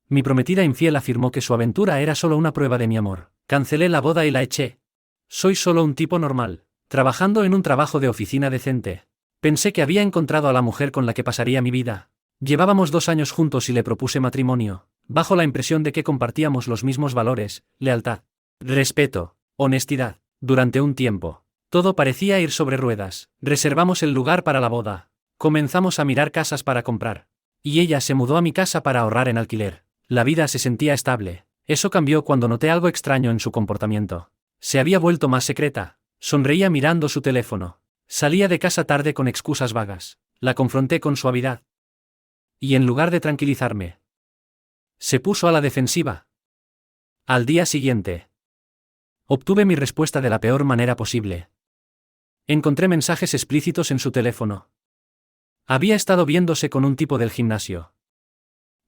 Mi prometida infiel afirmó que su aventura era solo una prueba de mi amor. Cancelé la boda y la eché. Soy solo un tipo normal, trabajando en un trabajo de oficina decente. Pensé que había encontrado a la mujer con la que pasaría mi vida. Llevábamos 2 años juntos y le propuse matrimonio, bajo la impresión de que compartíamos los mismos valores: lealtad, respeto, honestidad. Durante un tiempo, todo parecía ir sobre ruedas. Reservamos el lugar para la boda. Comenzamos a mirar casas para comprar. Y ella se mudó a mi casa para ahorrar en alquiler. La vida se sentía estable. Eso cambió cuando noté algo extraño en su comportamiento. Se había vuelto más secreta. Sonreía mirando su teléfono. Salía de casa tarde con excusas vagas. La confronté con suavidad. Y en lugar de tranquilizarme, se puso a la defensiva. Al día siguiente, obtuve mi respuesta de la peor manera posible. Encontré mensajes explícitos en su teléfono. Había estado viéndose con un tipo del gimnasio,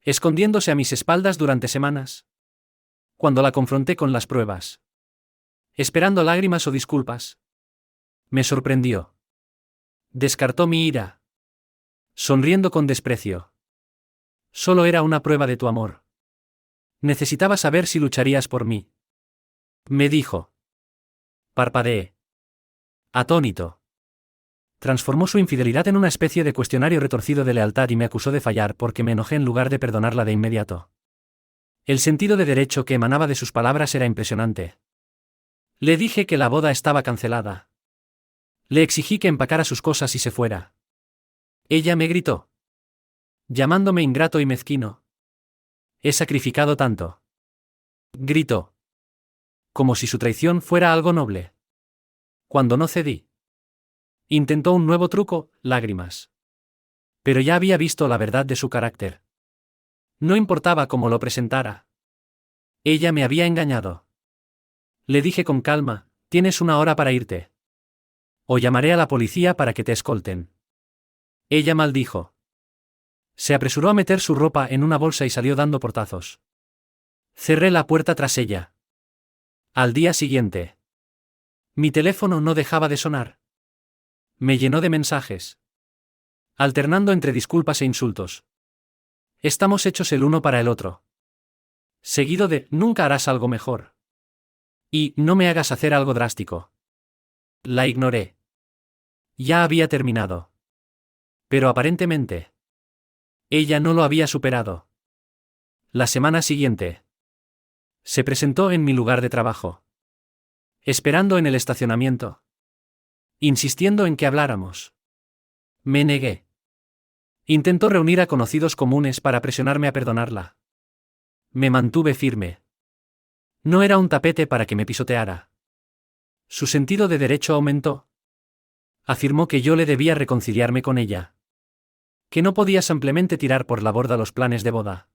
escondiéndose a mis espaldas durante semanas. Cuando la confronté con las pruebas, esperando lágrimas o disculpas, me sorprendió. Descartó mi ira, sonriendo con desprecio. Solo era una prueba de tu amor. Necesitaba saber si lucharías por mí, me dijo. Parpadeé, atónito. Transformó su infidelidad en una especie de cuestionario retorcido de lealtad y me acusó de fallar porque me enojé en lugar de perdonarla de inmediato. El sentido de derecho que emanaba de sus palabras era impresionante. Le dije que la boda estaba cancelada. Le exigí que empacara sus cosas y se fuera. Ella me gritó, llamándome ingrato y mezquino. He sacrificado tanto. Gritó, como si su traición fuera algo noble. Cuando no cedí, intentó un nuevo truco: lágrimas. Pero ya había visto la verdad de su carácter. No importaba cómo lo presentara. Ella me había engañado. Le dije con calma: tienes 1 hora para irte. O llamaré a la policía para que te escolten. Ella maldijo. Se apresuró a meter su ropa en una bolsa y salió dando portazos. Cerré la puerta tras ella. Al día siguiente, mi teléfono no dejaba de sonar. Me llenó de mensajes, alternando entre disculpas e insultos. Estamos hechos el uno para el otro. Seguido de: nunca harás algo mejor. Y: no me hagas hacer algo drástico. La ignoré. Ya había terminado. Pero aparentemente, ella no lo había superado. La semana siguiente, se presentó en mi lugar de trabajo, esperando en el estacionamiento, insistiendo en que habláramos. Me negué. Intentó reunir a conocidos comunes para presionarme a perdonarla. Me mantuve firme. No era un tapete para que me pisoteara. Su sentido de derecho aumentó. Afirmó que yo le debía reconciliarme con ella. Que no podía simplemente tirar por la borda los planes de boda.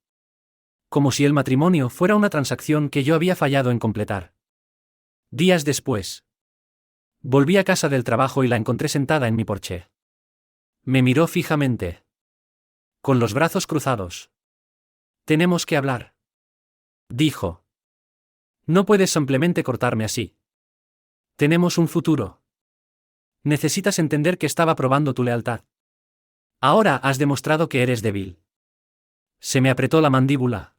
Como si el matrimonio fuera una transacción que yo había fallado en completar. Días después, volví a casa del trabajo y la encontré sentada en mi porche. Me miró fijamente, con los brazos cruzados. Tenemos que hablar, dijo. No puedes simplemente cortarme así. Tenemos un futuro. Necesitas entender que estaba probando tu lealtad. Ahora has demostrado que eres débil. Se me apretó la mandíbula.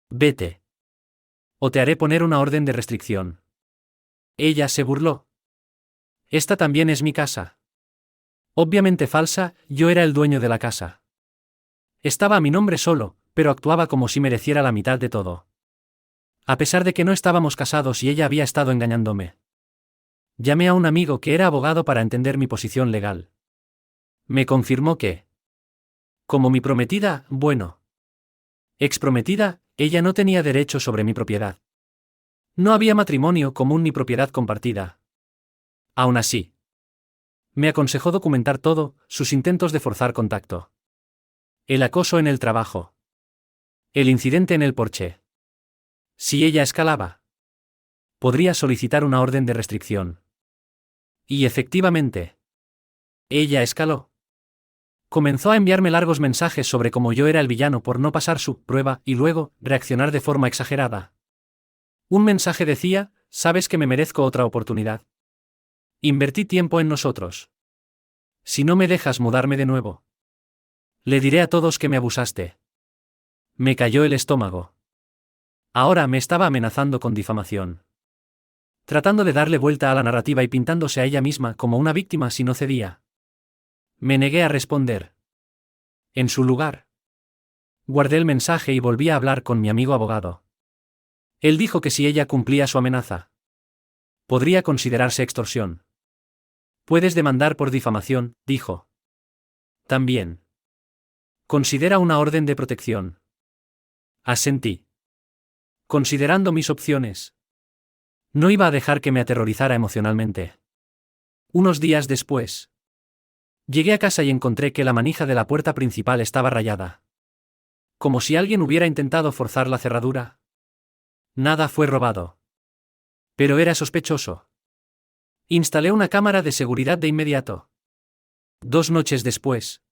Vete. O te haré poner una orden de restricción. Ella se burló. Esta también es mi casa. Obviamente falsa, yo era el dueño de la casa. Estaba a mi nombre solo, pero actuaba como si mereciera la mitad de todo. A pesar de que no estábamos casados y ella había estado engañándome. Llamé a un amigo que era abogado para entender mi posición legal. Me confirmó que, como mi prometida, exprometida, ella no tenía derecho sobre mi propiedad. No había matrimonio común ni propiedad compartida. Aún así, me aconsejó documentar todo: sus intentos de forzar contacto, el acoso en el trabajo, el incidente en el porche. Si ella escalaba, podría solicitar una orden de restricción. Y efectivamente, ella escaló. Comenzó a enviarme largos mensajes sobre cómo yo era el villano por no pasar su prueba y luego reaccionar de forma exagerada. Un mensaje decía: sabes que me merezco otra oportunidad. Invertí tiempo en nosotros. Si no me dejas mudarme de nuevo, le diré a todos que me abusaste. Me cayó el estómago. Ahora me estaba amenazando con difamación. Tratando de darle vuelta a la narrativa y pintándose a ella misma como una víctima si no cedía. Me negué a responder. En su lugar, guardé el mensaje y volví a hablar con mi amigo abogado. Él dijo que si ella cumplía su amenaza, podría considerarse extorsión. Puedes demandar por difamación, dijo. También. Considera una orden de protección. Asentí. Considerando mis opciones. No iba a dejar que me aterrorizara emocionalmente. Unos días después, llegué a casa y encontré que la manija de la puerta principal estaba rayada. Como si alguien hubiera intentado forzar la cerradura. Nada fue robado. Pero era sospechoso. Instalé una cámara de seguridad de inmediato. 2 noches después,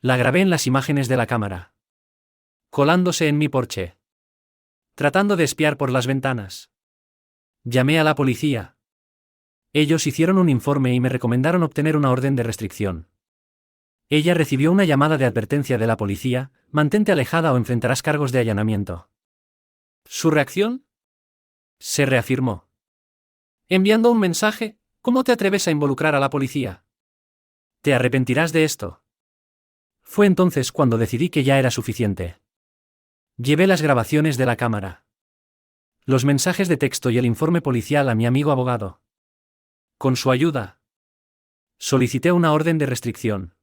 la grabé en las imágenes de la cámara. Colándose en mi porche. Tratando de espiar por las ventanas. Llamé a la policía. Ellos hicieron un informe y me recomendaron obtener una orden de restricción. Ella recibió una llamada de advertencia de la policía: mantente alejada o enfrentarás cargos de allanamiento. ¿Su reacción? Se reafirmó. Enviando un mensaje: ¿cómo te atreves a involucrar a la policía? Te arrepentirás de esto. Fue entonces cuando decidí que ya era suficiente. Llevé las grabaciones de la cámara, los mensajes de texto y el informe policial a mi amigo abogado. Con su ayuda, solicité una orden de restricción.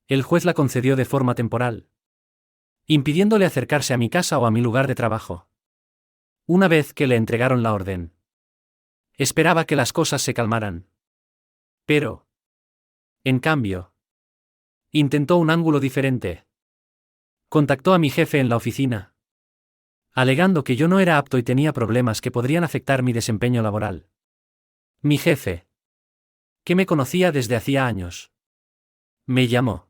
El juez la concedió de forma temporal, impidiéndole acercarse a mi casa o a mi lugar de trabajo. Una vez que le entregaron la orden, esperaba que las cosas se calmaran. Pero, en cambio, intentó un ángulo diferente. Contactó a mi jefe en la oficina, alegando que yo no era apto y tenía problemas que podrían afectar mi desempeño laboral. Mi jefe, que me conocía desde hacía años, me llamó.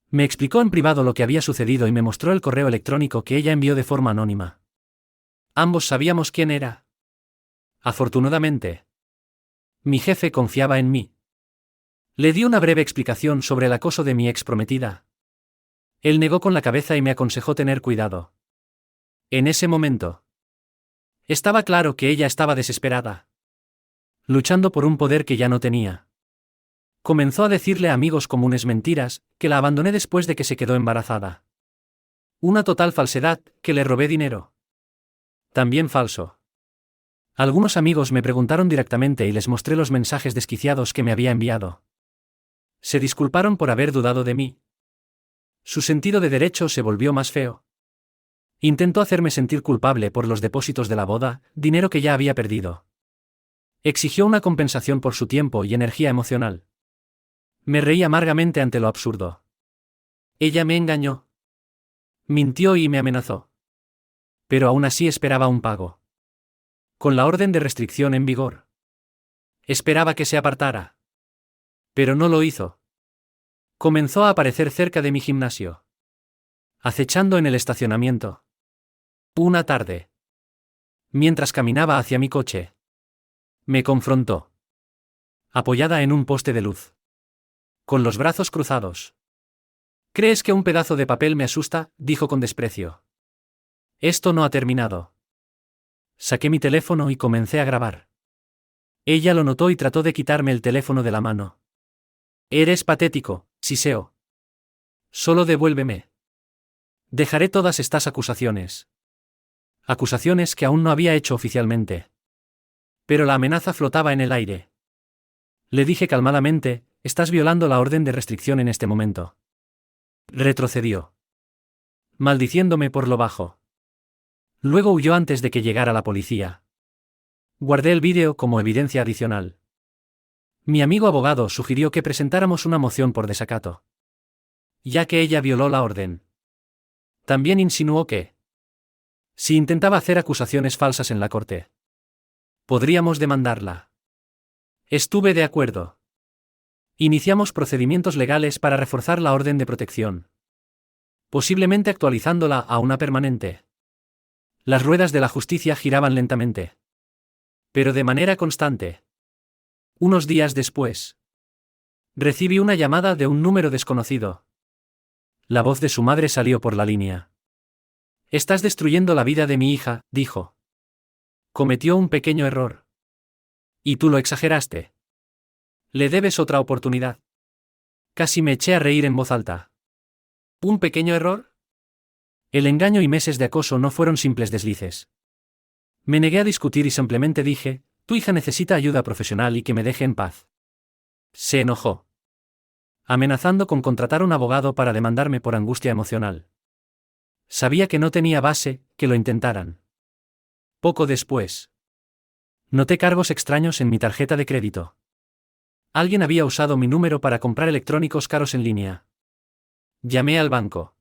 Me explicó en privado lo que había sucedido y me mostró el correo electrónico que ella envió de forma anónima. Ambos sabíamos quién era. Afortunadamente, mi jefe confiaba en mí. Le di una breve explicación sobre el acoso de mi exprometida. Él negó con la cabeza y me aconsejó tener cuidado. En ese momento, estaba claro que ella estaba desesperada, luchando por un poder que ya no tenía. Comenzó a decirle a amigos comunes mentiras, que la abandoné después de que se quedó embarazada. Una total falsedad, que le robé dinero. También falso. Algunos amigos me preguntaron directamente y les mostré los mensajes desquiciados que me había enviado. Se disculparon por haber dudado de mí. Su sentido de derecho se volvió más feo. Intentó hacerme sentir culpable por los depósitos de la boda, dinero que ya había perdido. Exigió una compensación por su tiempo y energía emocional. Me reí amargamente ante lo absurdo. Ella me engañó. Mintió y me amenazó. Pero aún así esperaba un pago. Con la orden de restricción en vigor. Esperaba que se apartara. Pero no lo hizo. Comenzó a aparecer cerca de mi gimnasio. Acechando en el estacionamiento. Una tarde, mientras caminaba hacia mi coche, me confrontó. Apoyada en un poste de luz. Con los brazos cruzados. ¿Crees que un pedazo de papel me asusta?, dijo con desprecio. Esto no ha terminado. Saqué mi teléfono y comencé a grabar. Ella lo notó y trató de quitarme el teléfono de la mano. Eres patético, siseó. Solo devuélveme. Dejaré todas estas acusaciones. Acusaciones que aún no había hecho oficialmente. Pero la amenaza flotaba en el aire. Le dije calmadamente: estás violando la orden de restricción en este momento. Retrocedió, maldiciéndome por lo bajo. Luego huyó antes de que llegara la policía. Guardé el vídeo como evidencia adicional. Mi amigo abogado sugirió que presentáramos una moción por desacato, ya que ella violó la orden. También insinuó que, si intentaba hacer acusaciones falsas en la corte, podríamos demandarla. Estuve de acuerdo. Iniciamos procedimientos legales para reforzar la orden de protección, posiblemente actualizándola a una permanente. Las ruedas de la justicia giraban lentamente, pero de manera constante. Unos días después, recibí una llamada de un número desconocido. La voz de su madre salió por la línea. Estás destruyendo la vida de mi hija, dijo. Cometió un pequeño error. Y tú lo exageraste. Le debes otra oportunidad. Casi me eché a reír en voz alta. ¿Un pequeño error? El engaño y meses de acoso no fueron simples deslices. Me negué a discutir y simplemente dije, tu hija necesita ayuda profesional y que me deje en paz. Se enojó, amenazando con contratar un abogado para demandarme por angustia emocional. Sabía que no tenía base, que lo intentaran. Poco después, noté cargos extraños en mi tarjeta de crédito. Alguien había usado mi número para comprar electrónicos caros en línea. Llamé al banco.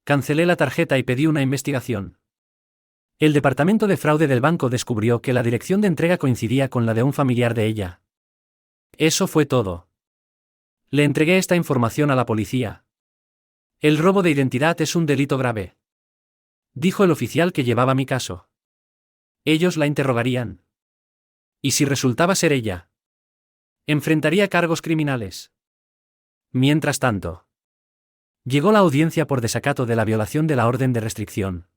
Cancelé la tarjeta y pedí una investigación. El departamento de fraude del banco descubrió que la dirección de entrega coincidía con la de un familiar de ella. Eso fue todo. Le entregué esta información a la policía. El robo de identidad es un delito grave, dijo el oficial que llevaba mi caso. Ellos la interrogarían. ¿Y si resultaba ser ella? Enfrentaría cargos criminales. Mientras tanto, llegó la audiencia por desacato de la violación de la orden de restricción.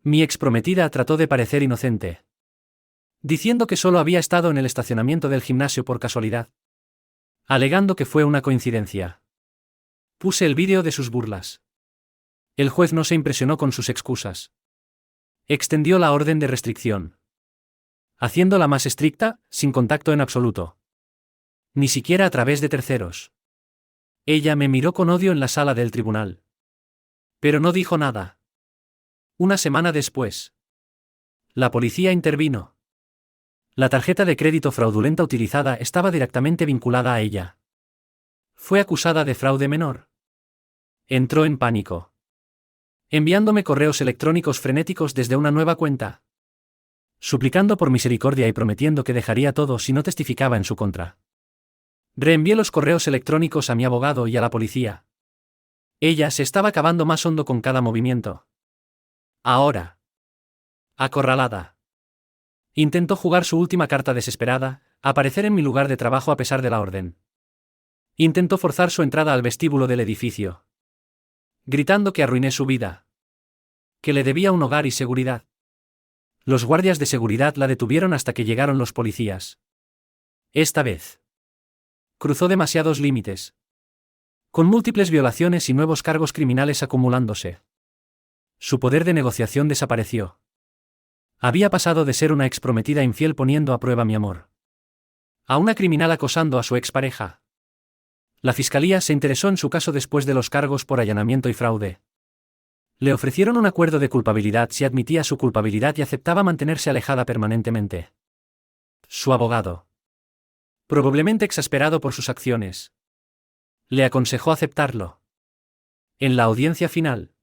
Mi exprometida trató de parecer inocente, diciendo que solo había estado en el estacionamiento del gimnasio por casualidad, alegando que fue una coincidencia. Puse el vídeo de sus burlas. El juez no se impresionó con sus excusas. Extendió la orden de restricción, haciéndola más estricta, sin contacto en absoluto. Ni siquiera a través de terceros. Ella me miró con odio en la sala del tribunal. Pero no dijo nada. Una semana después, la policía intervino. La tarjeta de crédito fraudulenta utilizada estaba directamente vinculada a ella. Fue acusada de fraude menor. Entró en pánico, enviándome correos electrónicos frenéticos desde una nueva cuenta, suplicando por misericordia y prometiendo que dejaría todo si no testificaba en su contra. Reenvié los correos electrónicos a mi abogado y a la policía. Ella se estaba cavando más hondo con cada movimiento. Ahora, acorralada, intentó jugar su última carta desesperada, aparecer en mi lugar de trabajo a pesar de la orden. Intentó forzar su entrada al vestíbulo del edificio, gritando que arruiné su vida, que le debía un hogar y seguridad. Los guardias de seguridad la detuvieron hasta que llegaron los policías. Esta vez, cruzó demasiados límites, con múltiples violaciones y nuevos cargos criminales acumulándose. Su poder de negociación desapareció. Había pasado de ser una exprometida infiel poniendo a prueba mi amor, a una criminal acosando a su expareja. La fiscalía se interesó en su caso después de los cargos por allanamiento y fraude. Le ofrecieron un acuerdo de culpabilidad si admitía su culpabilidad y aceptaba mantenerse alejada permanentemente. Su abogado, probablemente exasperado por sus acciones, le aconsejó aceptarlo. En la audiencia final,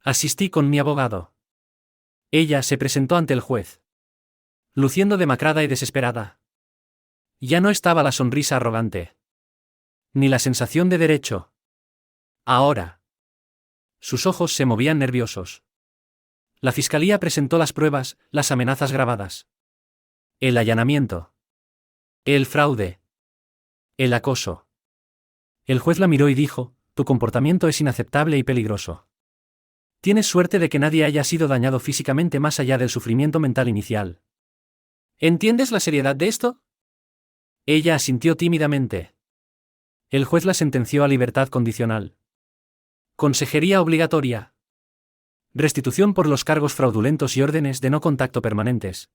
asistí con mi abogado. Ella se presentó ante el juez, luciendo demacrada y desesperada. Ya no estaba la sonrisa arrogante, ni la sensación de derecho. Ahora, sus ojos se movían nerviosos. La fiscalía presentó las pruebas, las amenazas grabadas, el allanamiento, el fraude, el acoso. El juez la miró y dijo, tu comportamiento es inaceptable y peligroso. Tienes suerte de que nadie haya sido dañado físicamente más allá del sufrimiento mental inicial. ¿Entiendes la seriedad de esto? Ella asintió tímidamente. El juez la sentenció a libertad condicional. Consejería obligatoria. Restitución por los cargos fraudulentos y órdenes de no contacto permanentes.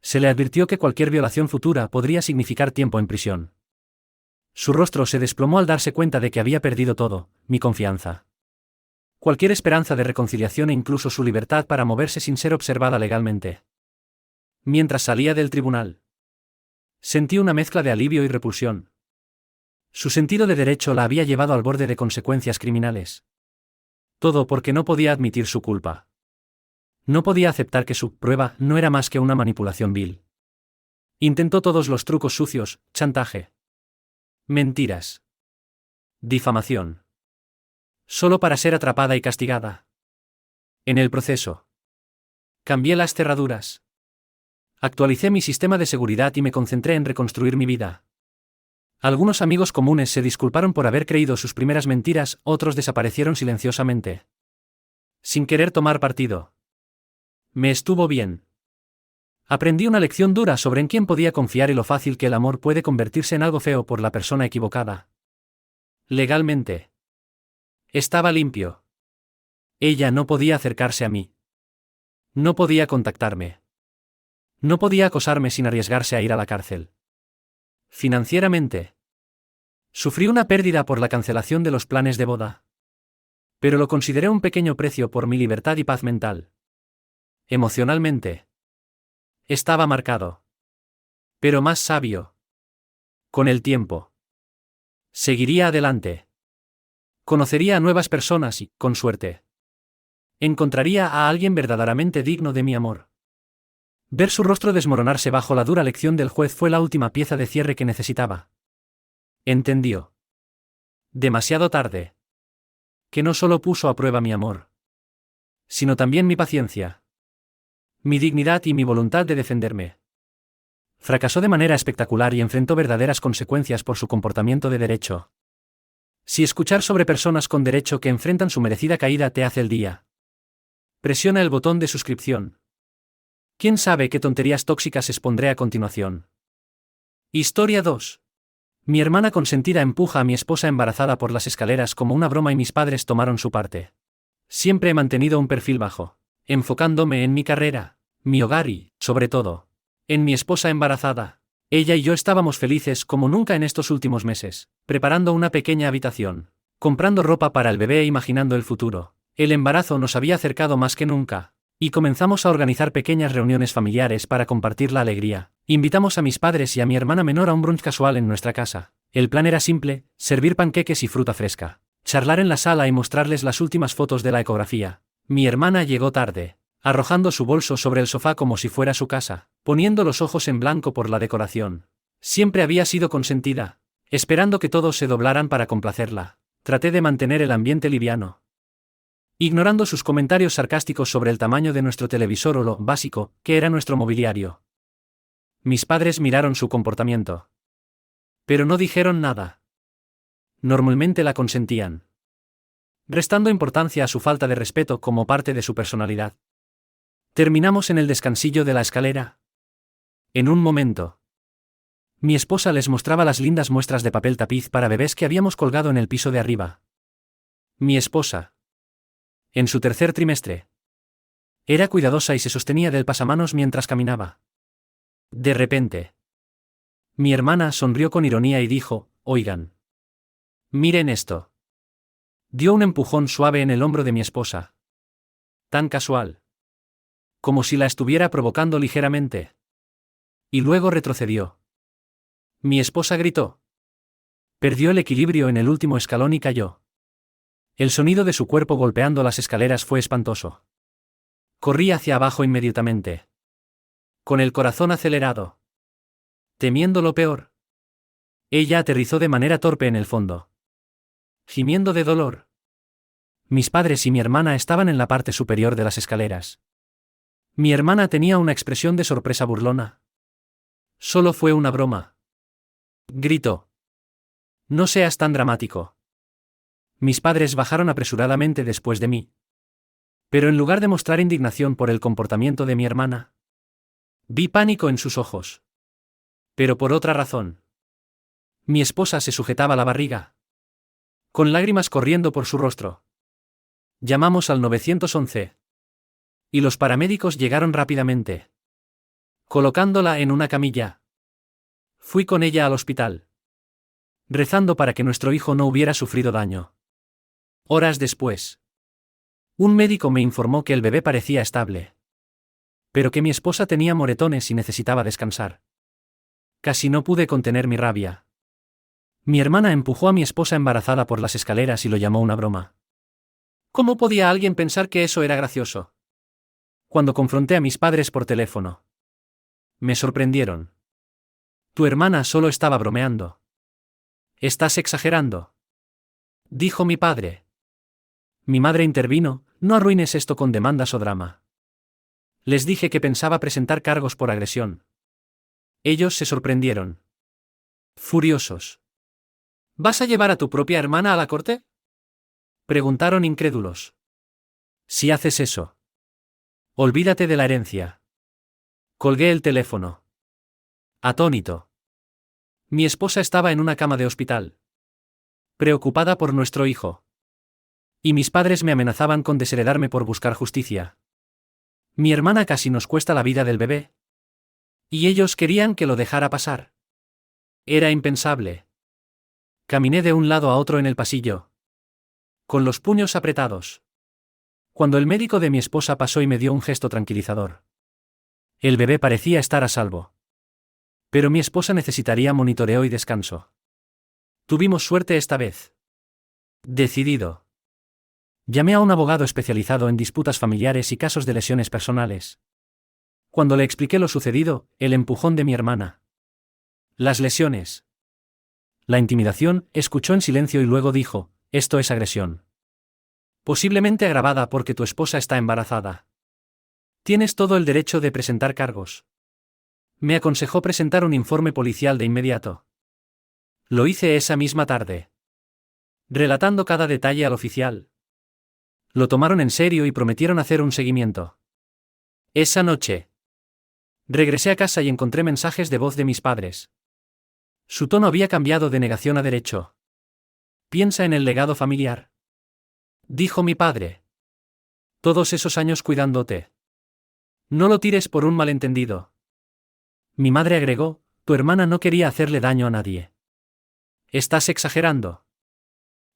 Se le advirtió que cualquier violación futura podría significar tiempo en prisión. Su rostro se desplomó al darse cuenta de que había perdido todo, mi confianza, cualquier esperanza de reconciliación e incluso su libertad para moverse sin ser observada legalmente. Mientras salía del tribunal, sentí una mezcla de alivio y repulsión. Su sentido de derecho la había llevado al borde de consecuencias criminales. Todo porque no podía admitir su culpa. No podía aceptar que su prueba no era más que una manipulación vil. Intentó todos los trucos sucios, chantaje, mentiras, difamación, solo para ser atrapada y castigada. En el proceso, cambié las cerraduras. Actualicé mi sistema de seguridad y me concentré en reconstruir mi vida. Algunos amigos comunes se disculparon por haber creído sus primeras mentiras, otros desaparecieron silenciosamente. sin querer tomar partido. Me estuvo bien. Aprendí una lección dura sobre en quién podía confiar y lo fácil que el amor puede convertirse en algo feo por la persona equivocada. Legalmente. Estaba limpio. Ella no podía acercarse a mí. No podía contactarme. No podía acosarme sin arriesgarse a ir a la cárcel. Financieramente. Sufrí una pérdida por la cancelación de los planes de boda. Pero lo consideré un pequeño precio por mi libertad y paz mental. Emocionalmente. Estaba marcado. Pero más sabio. Con el tiempo. Seguiría adelante. Conocería a nuevas personas y, con suerte, encontraría a alguien verdaderamente digno de mi amor. Ver su rostro desmoronarse bajo la dura lección del juez fue la última pieza de cierre que necesitaba. Entendió. Demasiado tarde. Que no solo puso a prueba mi amor, sino también mi paciencia, mi dignidad y mi voluntad de defenderme. Fracasó de manera espectacular y enfrentó verdaderas consecuencias por su comportamiento de derecho. Si escuchar sobre personas con derecho que enfrentan su merecida caída te hace el día, presiona el botón de suscripción. ¿Quién sabe qué tonterías tóxicas expondré a continuación? Historia 2. Mi hermana consentida empuja a mi esposa embarazada por las escaleras como una broma y mis padres tomaron su parte. Siempre he mantenido un perfil bajo, enfocándome en mi carrera, mi hogar y, sobre todo, en mi esposa embarazada. Ella y yo estábamos felices como nunca en estos últimos meses, preparando una pequeña habitación, comprando ropa para el bebé e imaginando el futuro. El embarazo nos había acercado más que nunca, y comenzamos a organizar pequeñas reuniones familiares para compartir la alegría. Invitamos a mis padres y a mi hermana menor a un brunch casual en nuestra casa. El plan era simple: servir panqueques y fruta fresca, charlar en la sala y mostrarles las últimas fotos de la ecografía. Mi hermana llegó tarde, arrojando su bolso sobre el sofá como si fuera su casa, poniendo los ojos en blanco por la decoración. Siempre había sido consentida, esperando que todos se doblaran para complacerla. Traté de mantener el ambiente liviano, ignorando sus comentarios sarcásticos sobre el tamaño de nuestro televisor o lo básico que era nuestro mobiliario. Mis padres miraron su comportamiento, pero no dijeron nada. Normalmente la consentían, restando importancia a su falta de respeto como parte de su personalidad. Terminamos en el descansillo de la escalera. En un momento, mi esposa les mostraba las lindas muestras de papel tapiz para bebés que habíamos colgado en el piso de arriba. Mi esposa, en su tercer trimestre, era cuidadosa y se sostenía del pasamanos mientras caminaba. De repente, mi hermana sonrió con ironía y dijo: «Oigan, miren esto». Dio un empujón suave en el hombro de mi esposa. Tan casual, como si la estuviera provocando ligeramente. Y luego retrocedió. Mi esposa gritó. Perdió el equilibrio en el último escalón y cayó. El sonido de su cuerpo golpeando las escaleras fue espantoso. Corrí hacia abajo inmediatamente, con el corazón acelerado, temiendo lo peor. Ella aterrizó de manera torpe en el fondo, gimiendo de dolor. Mis padres y mi hermana estaban en la parte superior de las escaleras. Mi hermana tenía una expresión de sorpresa burlona. «Solo fue una broma», gritó. «No seas tan dramático». Mis padres bajaron apresuradamente después de mí. Pero en lugar de mostrar indignación por el comportamiento de mi hermana, vi pánico en sus ojos. Pero por otra razón. Mi esposa se sujetaba la barriga, con lágrimas corriendo por su rostro. Llamamos al 911. Y los paramédicos llegaron rápidamente, colocándola en una camilla. Fui con ella al hospital, rezando para que nuestro hijo no hubiera sufrido daño. Horas después, un médico me informó que el bebé parecía estable, pero que mi esposa tenía moretones y necesitaba descansar. Casi no pude contener mi rabia. Mi hermana empujó a mi esposa embarazada por las escaleras y lo llamó una broma. ¿Cómo podía alguien pensar que eso era gracioso? Cuando confronté a mis padres por teléfono, me sorprendieron. Tu hermana solo estaba bromeando. Estás exagerando, dijo mi padre. Mi madre intervino: no arruines esto con demandas o drama. Les dije que pensaba presentar cargos por agresión. Ellos se sorprendieron, furiosos. ¿Vas a llevar a tu propia hermana a la corte?, preguntaron incrédulos. Si haces eso, olvídate de la herencia. Colgué el teléfono. Atónito. Mi esposa estaba en una cama de hospital, preocupada por nuestro hijo. Y mis padres me amenazaban con desheredarme por buscar justicia. Mi hermana casi nos cuesta la vida del bebé. Y ellos querían que lo dejara pasar. Era impensable. Caminé de un lado a otro en el pasillo, con los puños apretados. Cuando el médico de mi esposa pasó y me dio un gesto tranquilizador. El bebé parecía estar a salvo. Pero mi esposa necesitaría monitoreo y descanso. Tuvimos suerte esta vez. Decidido. Llamé a un abogado especializado en disputas familiares y casos de lesiones personales. Cuando le expliqué lo sucedido, el empujón de mi hermana. Las lesiones. La intimidación, escuchó en silencio y luego dijo, esto es agresión. Posiblemente agravada porque tu esposa está embarazada. Tienes todo el derecho de presentar cargos. Me aconsejó presentar un informe policial de inmediato. Lo hice esa misma tarde. Relatando cada detalle al oficial. Lo tomaron en serio y prometieron hacer un seguimiento. Esa noche. Regresé a casa y encontré mensajes de voz de mis padres. Su tono había cambiado de negación a derecho. Piensa en el legado familiar. Dijo mi padre. Todos esos años cuidándote. No lo tires por un malentendido. Mi madre agregó, tu hermana no quería hacerle daño a nadie. Estás exagerando.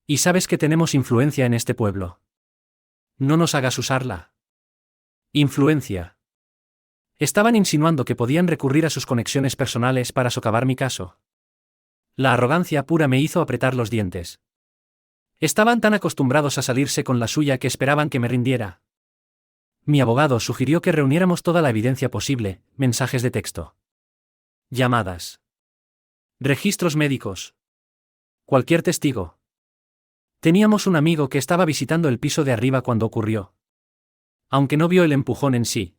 Y sabes que tenemos influencia en este pueblo. No nos hagas usarla. Influencia. Estaban insinuando que podían recurrir a sus conexiones personales para socavar mi caso. La arrogancia pura me hizo apretar los dientes. Estaban tan acostumbrados a salirse con la suya que esperaban que me rindiera. Mi abogado sugirió que reuniéramos toda la evidencia posible, mensajes de texto, llamadas, registros médicos, cualquier testigo. Teníamos un amigo que estaba visitando el piso de arriba cuando ocurrió. Aunque no vio el empujón en sí.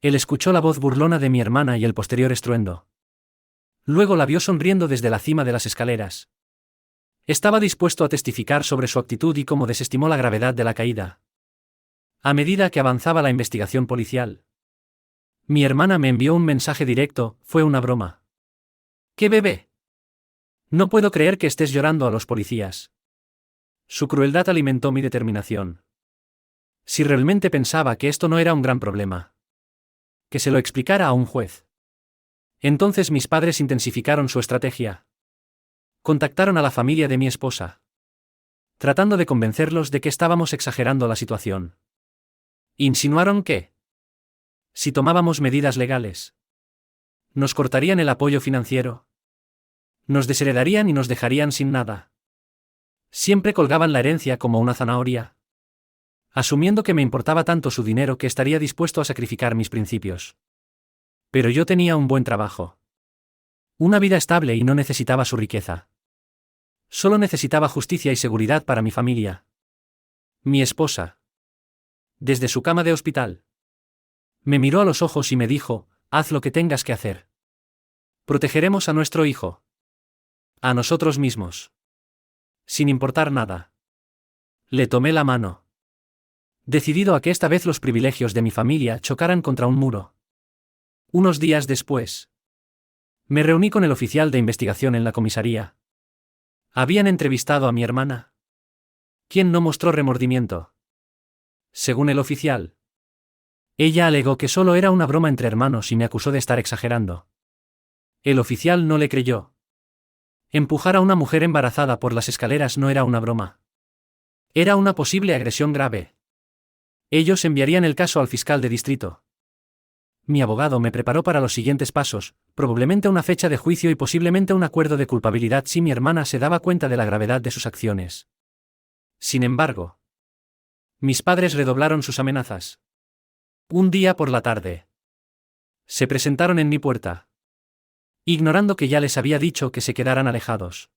Él escuchó la voz burlona de mi hermana y el posterior estruendo. Luego la vio sonriendo desde la cima de las escaleras. Estaba dispuesto a testificar sobre su actitud y cómo desestimó la gravedad de la caída. A medida que avanzaba la investigación policial. Mi hermana me envió un mensaje directo, fue una broma. ¿Qué bebé? No puedo creer que estés llorando a los policías. Su crueldad alimentó mi determinación. Si realmente pensaba que esto no era un gran problema. Que se lo explicara a un juez. Entonces mis padres intensificaron su estrategia. Contactaron a la familia de mi esposa. Tratando de convencerlos de que estábamos exagerando la situación. Insinuaron que, si tomábamos medidas legales, nos cortarían el apoyo financiero. Nos desheredarían y nos dejarían sin nada. Siempre colgaban la herencia como una zanahoria. Asumiendo que me importaba tanto su dinero que estaría dispuesto a sacrificar mis principios. Pero yo tenía un buen trabajo. Una vida estable y no necesitaba su riqueza. Solo necesitaba justicia y seguridad para mi familia. Mi esposa. Desde su cama de hospital. Me miró a los ojos y me dijo, haz lo que tengas que hacer. Protegeremos a nuestro hijo. A nosotros mismos. Sin importar nada. Le tomé la mano. Decidido a que esta vez los privilegios de mi familia chocaran contra un muro. Unos días después. Me reuní con el oficial de investigación en la comisaría. Habían entrevistado a mi hermana. ¿Quién no mostró remordimiento? Según el oficial. Ella alegó que solo era una broma entre hermanos y me acusó de estar exagerando. El oficial no le creyó. Empujar a una mujer embarazada por las escaleras no era una broma. Era una posible agresión grave. Ellos enviarían el caso al fiscal de distrito. Mi abogado me preparó para los siguientes pasos, probablemente una fecha de juicio y posiblemente un acuerdo de culpabilidad si mi hermana se daba cuenta de la gravedad de sus acciones. Sin embargo, mis padres redoblaron sus amenazas. Un día por la tarde. Se presentaron en mi puerta. Ignorando que ya les había dicho que se quedaran alejados.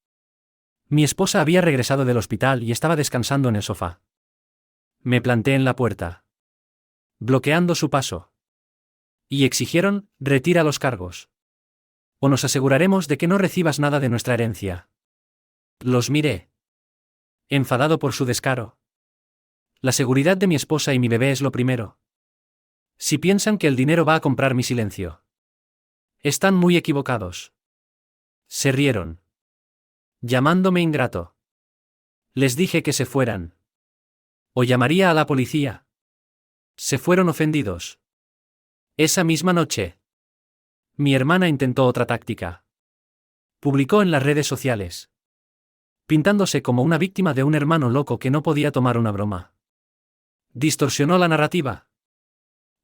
Mi esposa había regresado del hospital y estaba descansando en el sofá. Me planté en la puerta, bloqueando su paso. Y exigieron, retira los cargos. O nos aseguraremos de que no recibas nada de nuestra herencia. Los miré. Enfadado por su descaro. La seguridad de mi esposa y mi bebé es lo primero. Si piensan que el dinero va a comprar mi silencio, están muy equivocados. Se rieron, llamándome ingrato. Les dije que se fueran. O llamaría a la policía. Se fueron ofendidos. Esa misma noche, mi hermana intentó otra táctica. Publicó en las redes sociales, pintándose como una víctima de un hermano loco que no podía tomar una broma. Distorsionó la narrativa,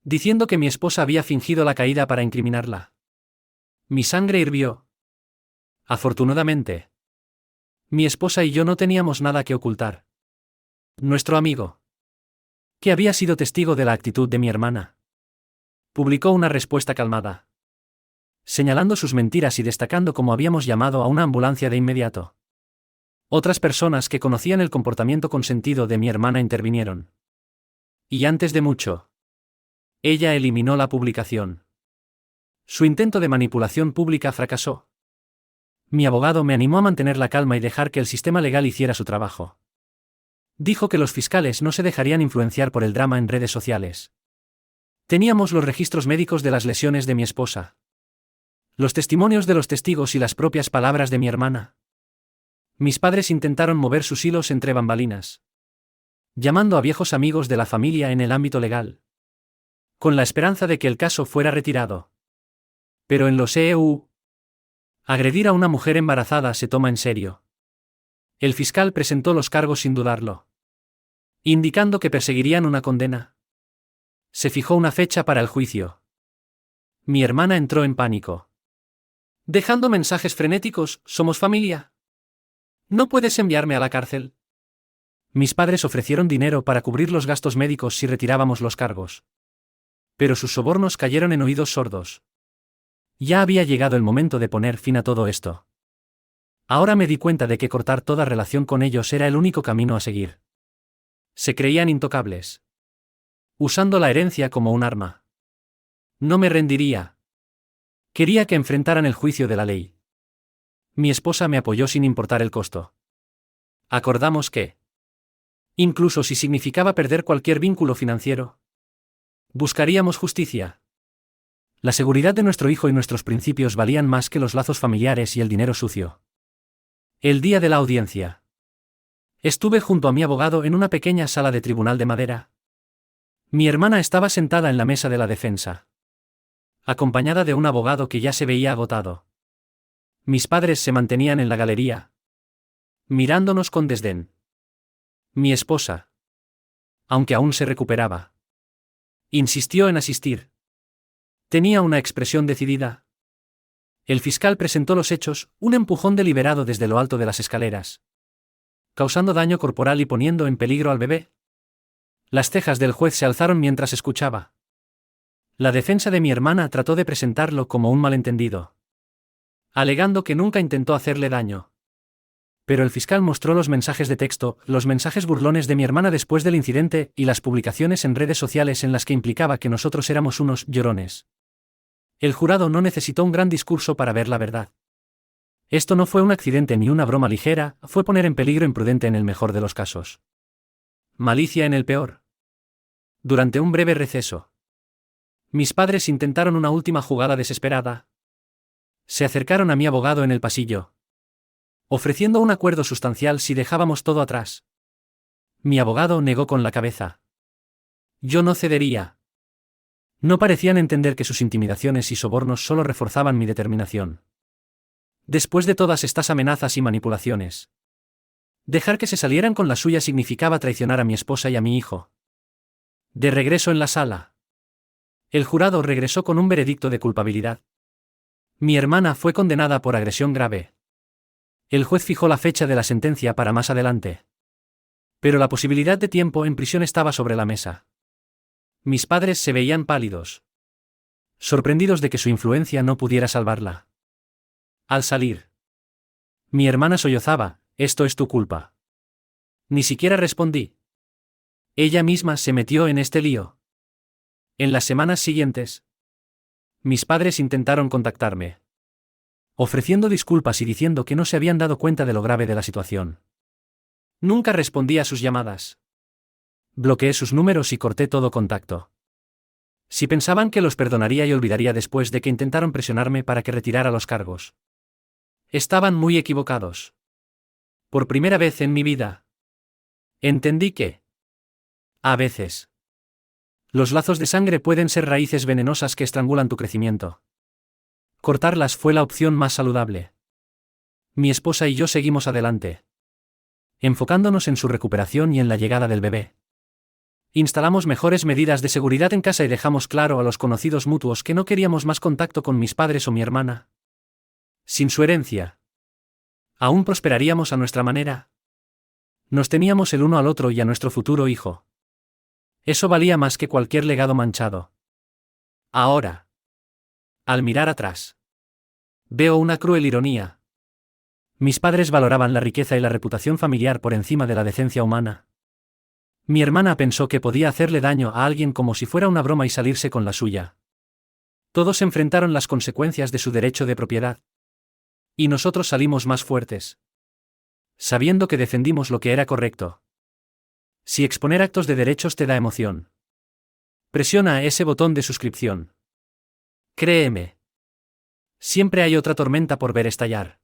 diciendo que mi esposa había fingido la caída para incriminarla. Mi sangre hirvió. Afortunadamente, mi esposa y yo no teníamos nada que ocultar. Nuestro amigo, que había sido testigo de la actitud de mi hermana, publicó una respuesta calmada, señalando sus mentiras y destacando cómo habíamos llamado a una ambulancia de inmediato. Otras personas que conocían el comportamiento consentido de mi hermana intervinieron. Y antes de mucho, ella eliminó la publicación. Su intento de manipulación pública fracasó. Mi abogado me animó a mantener la calma y dejar que el sistema legal hiciera su trabajo. Dijo que los fiscales no se dejarían influenciar por el drama en redes sociales. Teníamos los registros médicos de las lesiones de mi esposa, los testimonios de los testigos y las propias palabras de mi hermana. Mis padres intentaron mover sus hilos entre bambalinas, llamando a viejos amigos de la familia en el ámbito legal, con la esperanza de que el caso fuera retirado. Pero en los EU, agredir a una mujer embarazada se toma en serio. El fiscal presentó los cargos sin dudarlo, indicando que perseguirían una condena. Se fijó una fecha para el juicio. Mi hermana entró en pánico, dejando mensajes frenéticos: «¿Somos familia? ¿No puedes enviarme a la cárcel?». Mis padres ofrecieron dinero para cubrir los gastos médicos si retirábamos los cargos. Pero sus sobornos cayeron en oídos sordos. Ya había llegado el momento de poner fin a todo esto. Ahora me di cuenta de que cortar toda relación con ellos era el único camino a seguir. Se creían intocables, usando la herencia como un arma. No me rendiría. Quería que enfrentaran el juicio de la ley. Mi esposa me apoyó sin importar el costo. Acordamos que, incluso si significaba perder cualquier vínculo financiero, buscaríamos justicia. La seguridad de nuestro hijo y nuestros principios valían más que los lazos familiares y el dinero sucio. El día de la audiencia, estuve junto a mi abogado en una pequeña sala de tribunal de madera. Mi hermana estaba sentada en la mesa de la defensa, acompañada de un abogado que ya se veía agotado. Mis padres se mantenían en la galería, mirándonos con desdén. Mi esposa, aunque aún se recuperaba, insistió en asistir. Tenía una expresión decidida. El fiscal presentó los hechos: un empujón deliberado desde lo alto de las escaleras, causando daño corporal y poniendo en peligro al bebé. Las cejas del juez se alzaron mientras escuchaba. La defensa de mi hermana trató de presentarlo como un malentendido, alegando que nunca intentó hacerle daño. Pero el fiscal mostró los mensajes de texto, los mensajes burlones de mi hermana después del incidente y las publicaciones en redes sociales en las que implicaba que nosotros éramos unos llorones. El jurado no necesitó un gran discurso para ver la verdad. Esto no fue un accidente ni una broma ligera, fue poner en peligro imprudente en el mejor de los casos. Malicia en el peor. Durante un breve receso, mis padres intentaron una última jugada desesperada. Se acercaron a mi abogado en el pasillo, ofreciendo un acuerdo sustancial si dejábamos todo atrás. Mi abogado negó con la cabeza. Yo no cedería. No parecían entender que sus intimidaciones y sobornos solo reforzaban mi determinación. Después de todas estas amenazas y manipulaciones, dejar que se salieran con la suya significaba traicionar a mi esposa y a mi hijo. De regreso en la sala, el jurado regresó con un veredicto de culpabilidad. Mi hermana fue condenada por agresión grave. El juez fijó la fecha de la sentencia para más adelante. Pero la posibilidad de tiempo en prisión estaba sobre la mesa. Mis padres se veían pálidos, sorprendidos de que su influencia no pudiera salvarla. Al salir, mi hermana sollozaba: «Esto es tu culpa». Ni siquiera respondí. Ella misma se metió en este lío. En las semanas siguientes, mis padres intentaron contactarme, ofreciendo disculpas y diciendo que no se habían dado cuenta de lo grave de la situación. Nunca respondí a sus llamadas. Bloqueé sus números y corté todo contacto. Si pensaban que los perdonaría y olvidaría después de que intentaron presionarme para que retirara los cargos. Estaban muy equivocados. Por primera vez en mi vida. Entendí que, a veces, los lazos de sangre pueden ser raíces venenosas que estrangulan tu crecimiento. Cortarlas fue la opción más saludable. Mi esposa y yo seguimos adelante, enfocándonos en su recuperación y en la llegada del bebé. Instalamos mejores medidas de seguridad en casa y dejamos claro a los conocidos mutuos que no queríamos más contacto con mis padres o mi hermana. Sin su herencia, ¿aún prosperaríamos a nuestra manera? Nos teníamos el uno al otro y a nuestro futuro hijo. Eso valía más que cualquier legado manchado. Ahora, al mirar atrás, veo una cruel ironía. Mis padres valoraban la riqueza y la reputación familiar por encima de la decencia humana. Mi hermana pensó que podía hacerle daño a alguien como si fuera una broma y salirse con la suya. Todos enfrentaron las consecuencias de su derecho de propiedad. Y nosotros salimos más fuertes, sabiendo que defendimos lo que era correcto. Si exponer actos de derechos te da emoción, presiona ese botón de suscripción. Créeme. Siempre hay otra tormenta por ver estallar.